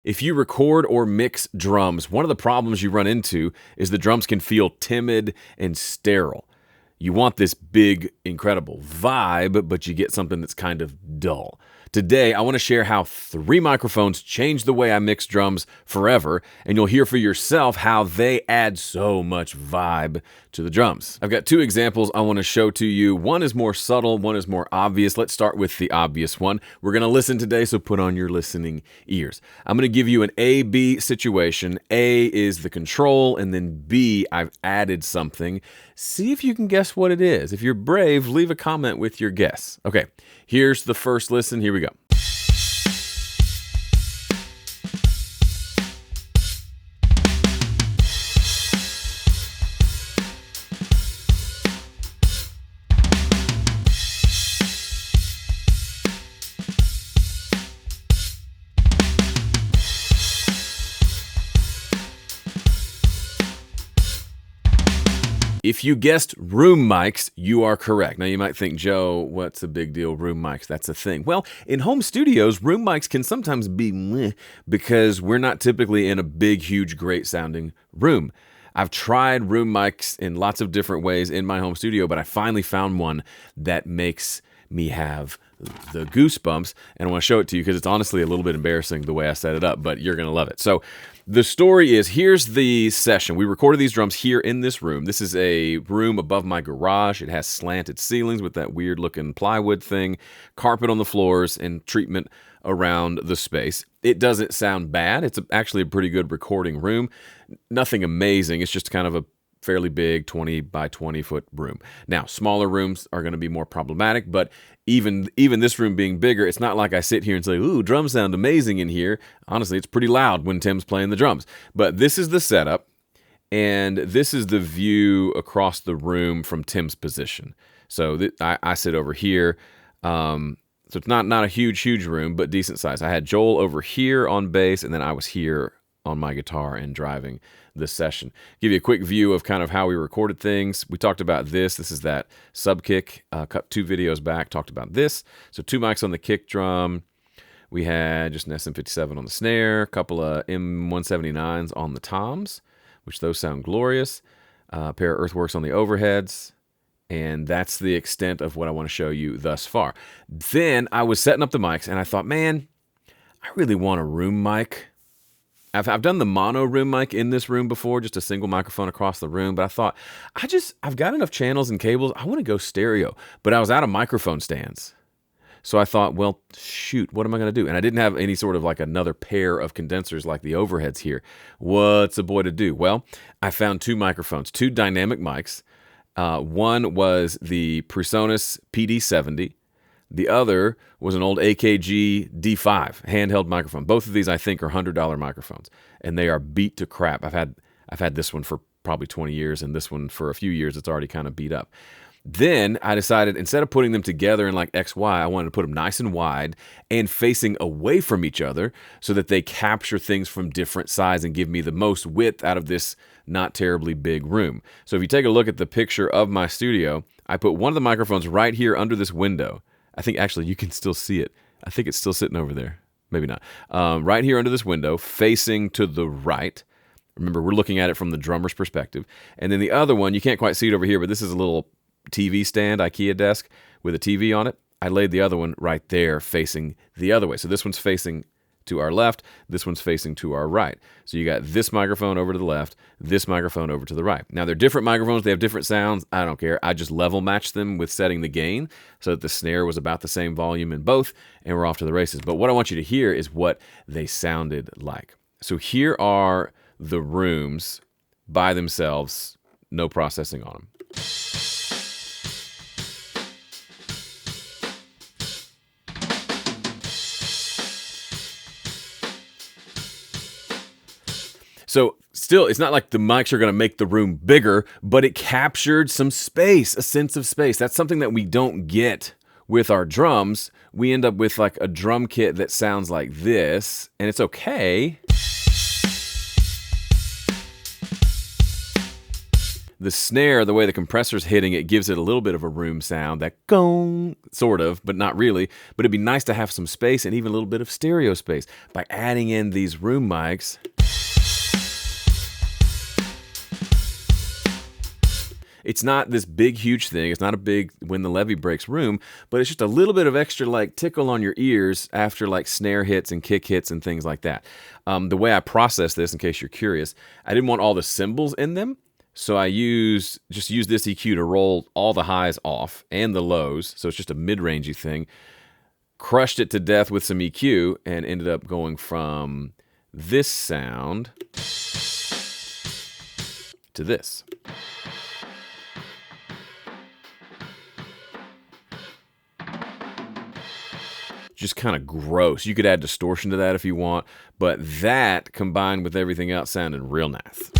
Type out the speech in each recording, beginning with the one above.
If you record or mix drums, one of the problems you run into is the drums can feel timid and sterile. You want this big, incredible vibe, but you get something that's kind of dull. Today, I want to share how 3 microphones changed the way I mix drums forever, and you'll hear for yourself how they add so much vibe to the drums. I've got 2 examples I want to show to you. One is more subtle, one is more obvious. Let's start with the obvious one. We're going to listen today, so put on your listening ears. I'm going to give you an A-B situation. A is the control, and then B, I've added something. See if you can guess what it is. If you're brave, leave a comment with your guess. Okay, here's the first listen. Here we go. If you guessed room mics, you are correct. Now you might think, Joe, what's the big deal? Room mics, that's a thing. Well, in home studios, room mics can sometimes be meh because we're not typically in a big, huge, great sounding room. I've tried room mics in lots of different ways in my home studio, but I finally found one that makes me have the goosebumps, and I want to show it to you because it's honestly a little bit embarrassing the way I set it up, but you're going to love it. So the story is, here's the session. We recorded these drums here in this room. This is a room above my garage. It has slanted ceilings with that weird looking plywood thing, carpet on the floors, and treatment around the space. It doesn't sound bad. It's actually a pretty good recording room. Nothing amazing. It's just kind of a fairly big 20 by 20 foot room. Now, smaller rooms are going to be more problematic, but even this room being bigger, it's not like I sit here and say, ooh, drums sound amazing in here. Honestly, it's pretty loud when Tim's playing the drums. But this is the setup, and this is the view across the room from Tim's position. So I sit over here. So it's not a huge room, but decent size. I had Joel over here on bass, and then I was here on my guitar and driving this session. Give you a quick view of kind of how we recorded things. We talked about this. This is that sub kick. Cut 2 videos back, talked about this. So 2 mics on the kick drum. We had just an SM57 on the snare, a couple of M179s on the toms, which those sound glorious. A pair of Earthworks on the overheads. And that's the extent of what I want to show you thus far. Then I was setting up the mics, and I thought, man, I really want a room mic. I've done the mono room mic in this room before, just a single microphone across the room, but I thought, I've got enough channels and cables, I want to go stereo, but I was out of microphone stands. So I thought, well, shoot, what am I going to do? And I didn't have any sort of like another pair of condensers like the overheads here. What's a boy to do? Well, I found 2 microphones, 2 dynamic mics. One was the PreSonus PD70. The other was an old AKG D5 handheld microphone. Both of these, I think, are $100 microphones, and they are beat to crap. I've had this one for probably 20 years, and this one for a few years. It's already kind of beat up. Then I decided, instead of putting them together in like XY, I wanted to put them nice and wide and facing away from each other so that they capture things from different sides and give me the most width out of this not terribly big room. So if you take a look at the picture of my studio, I put one of the microphones right here under this window. I think actually you can still see it. I think it's still sitting over there. Maybe not. Right here under this window, facing to the right. Remember, we're looking at it from the drummer's perspective. And then the other one, you can't quite see it over here, but this is a little TV stand, IKEA desk with a TV on it. I laid the other one right there facing the other way. So this one's facing to our left, this one's facing to our right. So you got this microphone over to the left, this microphone over to the right. Now they're different microphones, they have different sounds, I don't care. I just level matched them with setting the gain so that the snare was about the same volume in both, and we're off to the races. But what I want you to hear is what they sounded like. So here are the rooms by themselves, no processing on them. So still, it's not like the mics are going to make the room bigger, but it captured some space, a sense of space. That's something that we don't get with our drums. We end up with like a drum kit that sounds like this, and it's okay. The snare, the way the compressor's hitting it, gives it a little bit of a room sound, that gong, sort of, but not really. But it'd be nice to have some space and even a little bit of stereo space. By adding in these room mics, it's not this big, huge thing. It's not a big when the levee breaks room, but it's just a little bit of extra like tickle on your ears after like snare hits and kick hits and things like that. The way I process this, in case you're curious, I didn't want all the cymbals in them. So I just use this EQ to roll all the highs off and the lows. So it's just a mid-rangey thing. Crushed it to death with some EQ and ended up going from this sound to this. Just kind of gross. You could add distortion to that if you want, but that combined with everything else sounded real nice.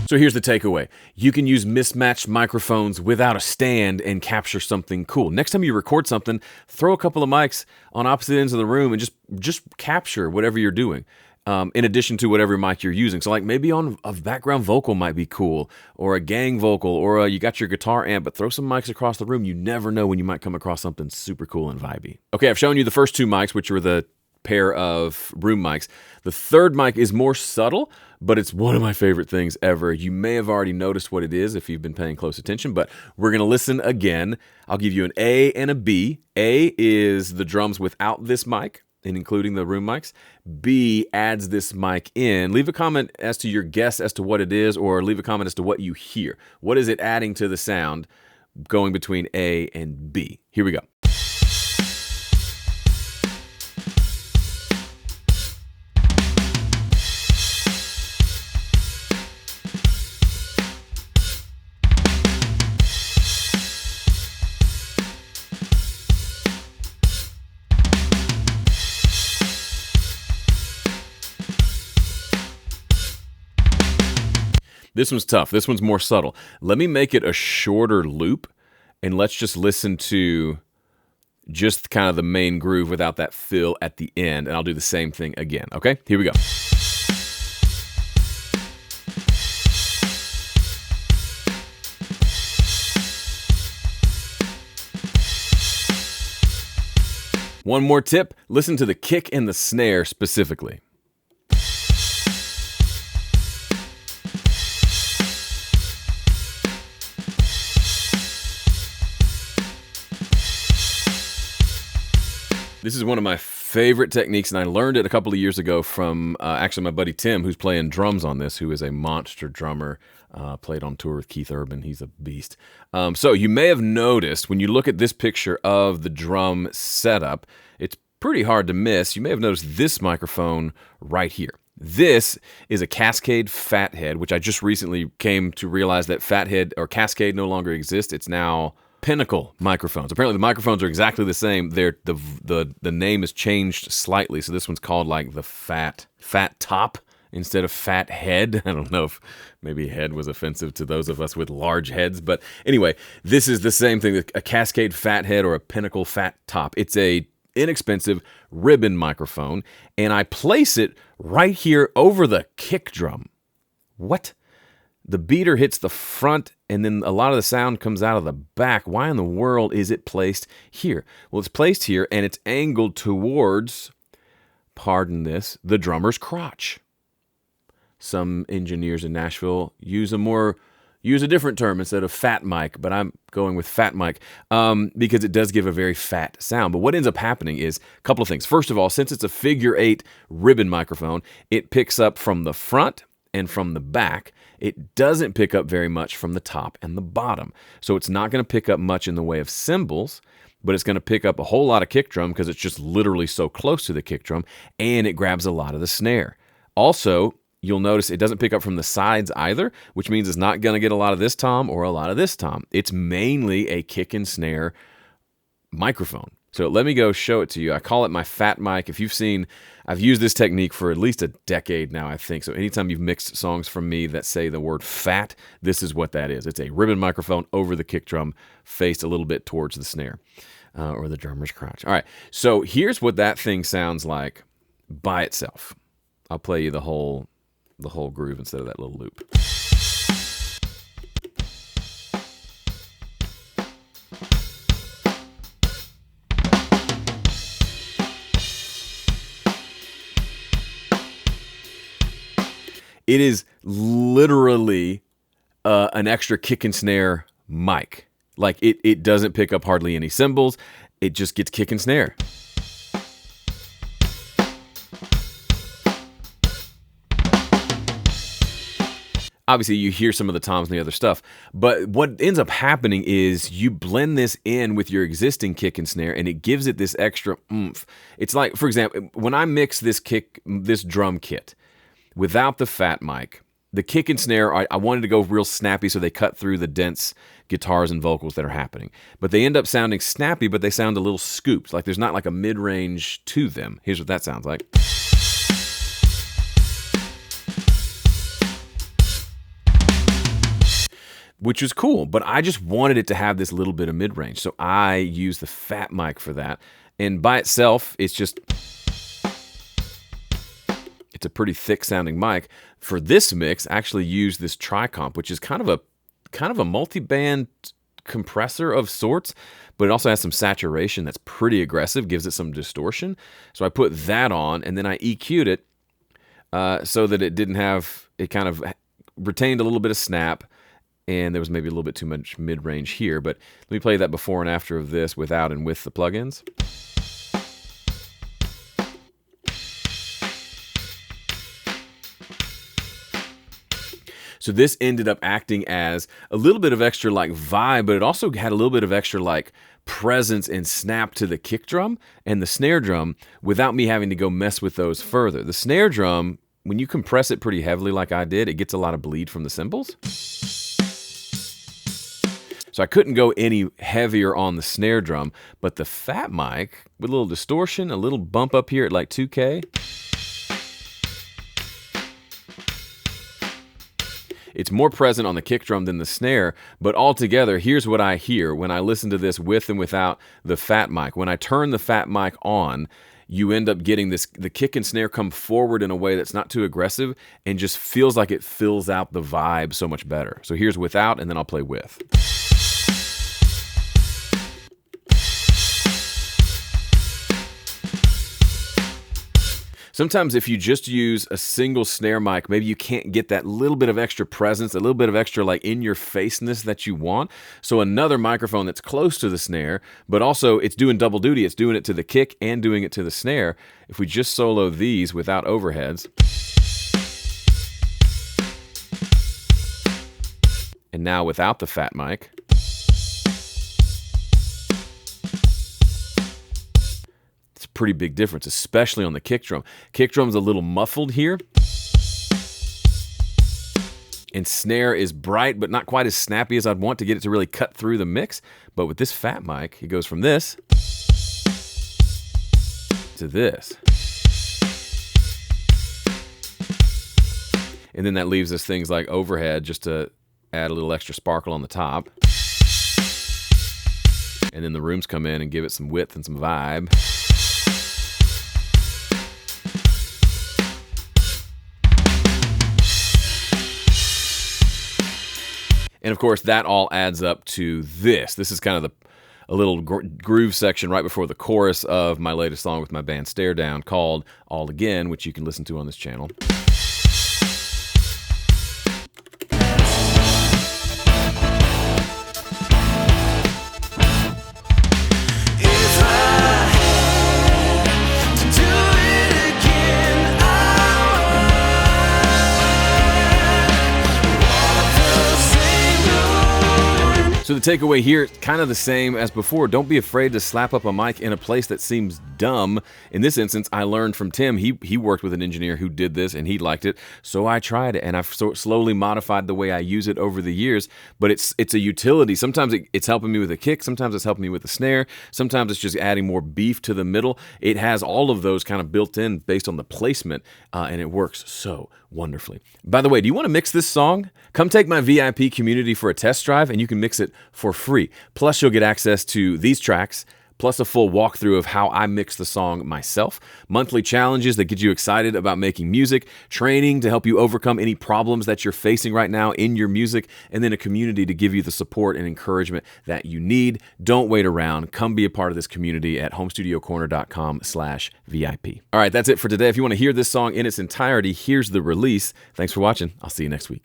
So here's the takeaway. You can use mismatched microphones without a stand and capture something cool. Next time you record something, throw a couple of mics on opposite ends of the room and just capture whatever you're doing. In addition to whatever mic you're using. So like maybe on a background vocal might be cool, or a gang vocal, or you got your guitar amp, but throw some mics across the room. You never know when you might come across something super cool and vibey. Okay, I've shown you the first two mics, which were the pair of room mics. The third mic is more subtle, but it's one of my favorite things ever. You may have already noticed what it is if you've been paying close attention, but we're going to listen again. I'll give you an A and a B. A is the drums without this mic, and including the room mics. B adds this mic in. Leave a comment as to your guess as to what it is, or leave a comment as to what you hear. What is it adding to the sound going between A and B? Here we go. This one's tough. This one's more subtle. Let me make it a shorter loop, and let's just listen to just kind of the main groove without that fill at the end, and I'll do the same thing again, okay? Here we go. One more tip, listen to the kick and the snare specifically. This is one of my favorite techniques, and I learned it a couple of years ago from actually my buddy Tim, who's playing drums on this, who is a monster drummer, played on tour with Keith Urban. He's a beast. So you may have noticed when you look at this picture of the drum setup, it's pretty hard to miss. You may have noticed this microphone right here. This is a Cascade Fathead, which I just recently came to realize that Fathead or Cascade no longer exists. It's now Pinnacle microphones. Apparently the microphones are exactly the same. The name has changed slightly, so this one's called like the Fat Top instead of Fat Head. I don't know if maybe head was offensive to those of us with large heads, but anyway, this is the same thing, a Cascade Fathead or a Pinnacle Fat Top. It's a inexpensive ribbon microphone, and I place it right here over the kick drum. What? The beater hits the front, and then a lot of the sound comes out of the back. Why in the world is it placed here? Well, it's placed here, and it's angled towards, pardon this, the drummer's crotch. Some engineers in Nashville use a different term instead of fat mic, but I'm going with fat mic because it does give a very fat sound. But what ends up happening is a couple of things. First of all, since it's a figure 8 ribbon microphone, it picks up from the front and from the back. It doesn't pick up very much from the top and the bottom. So it's not going to pick up much in the way of cymbals, but it's going to pick up a whole lot of kick drum because it's just literally so close to the kick drum, and it grabs a lot of the snare. Also, you'll notice it doesn't pick up from the sides either, which means it's not going to get a lot of this tom or a lot of this tom. It's mainly a kick and snare microphone. So let me go show it to you. I call it my fat mic. If you've seen, I've used this technique for at least a decade now, I think. So anytime you've mixed songs from me that say the word fat, this is what that is. It's a ribbon microphone over the kick drum, faced a little bit towards the snare or the drummer's crotch. All right, so here's what that thing sounds like by itself. I'll play you the whole groove instead of that little loop. It is literally an extra kick and snare mic. Like it doesn't pick up hardly any cymbals. It just gets kick and snare. Obviously, you hear some of the toms and the other stuff, but what ends up happening is you blend this in with your existing kick and snare, and it gives it this extra oomph. It's like, for example, when I mix this drum kit without the fat mic, the kick and snare, I wanted to go real snappy so they cut through the dense guitars and vocals that are happening. But they end up sounding snappy, but they sound a little scooped, like there's not like a mid-range to them. Here's what that sounds like. Which was cool, but I just wanted it to have this little bit of mid-range, so I used the fat mic for that. And by itself, it's a pretty thick-sounding mic. For this mix, I actually used this tri-comp, which is kind of a multi-band compressor of sorts, but it also has some saturation that's pretty aggressive, gives it some distortion. So I put that on, and then I EQ'd it so that it kind of retained a little bit of snap, and there was maybe a little bit too much mid-range here, but let me play that before and after of this without and with the plugins. So this ended up acting as a little bit of extra like vibe, but it also had a little bit of extra like presence and snap to the kick drum and the snare drum without me having to go mess with those further. The snare drum, when you compress it pretty heavily like I did, it gets a lot of bleed from the cymbals. So I couldn't go any heavier on the snare drum, but the fat mic with a little distortion, a little bump up here at like 2K. It's more present on the kick drum than the snare, but altogether, here's what I hear when I listen to this with and without the fat mic. When I turn the fat mic on, you end up getting the kick and snare come forward in a way that's not too aggressive and just feels like it fills out the vibe so much better. So here's without, and then I'll play with. Sometimes if you just use a single snare mic, maybe you can't get that little bit of extra presence, a little bit of extra like in-your-faceness that you want. So another microphone that's close to the snare, but also it's doing double duty. It's doing it to the kick and doing it to the snare. If we just solo these without overheads. And now without the fat mic. Pretty big difference, especially on the kick drum. Kick drum's a little muffled here, and snare is bright but not quite as snappy as I'd want to get it to really cut through the mix. But with this fat mic, it goes from this to this, and then that leaves us things like overhead just to add a little extra sparkle on the top, and then the rooms come in and give it some width and some vibe. And of course, that all adds up to this. This is kind of a little groove section right before the chorus of my latest song with my band Stare Down called All Again, which you can listen to on this channel. So the takeaway here, kind of the same as before. Don't be afraid to slap up a mic in a place that seems dumb. In this instance, I learned from Tim. He worked with an engineer who did this, and he liked it. So I tried it, and I've slowly modified the way I use it over the years. But it's a utility. Sometimes it's helping me with a kick. Sometimes it's helping me with a snare. Sometimes it's just adding more beef to the middle. It has all of those kind of built in based on the placement, and it works so wonderfully. By the way, do you want to mix this song? Come take my VIP community for a test drive, and you can mix it for free. Plus, you'll get access to these tracks, plus a full walkthrough of how I mix the song myself, monthly challenges that get you excited about making music, training to help you overcome any problems that you're facing right now in your music, and then a community to give you the support and encouragement that you need. Don't wait around. Come be a part of this community at homestudiocorner.com/VIP. All right, that's it for today. If you want to hear this song in its entirety, here's the release. Thanks for watching. I'll see you next week.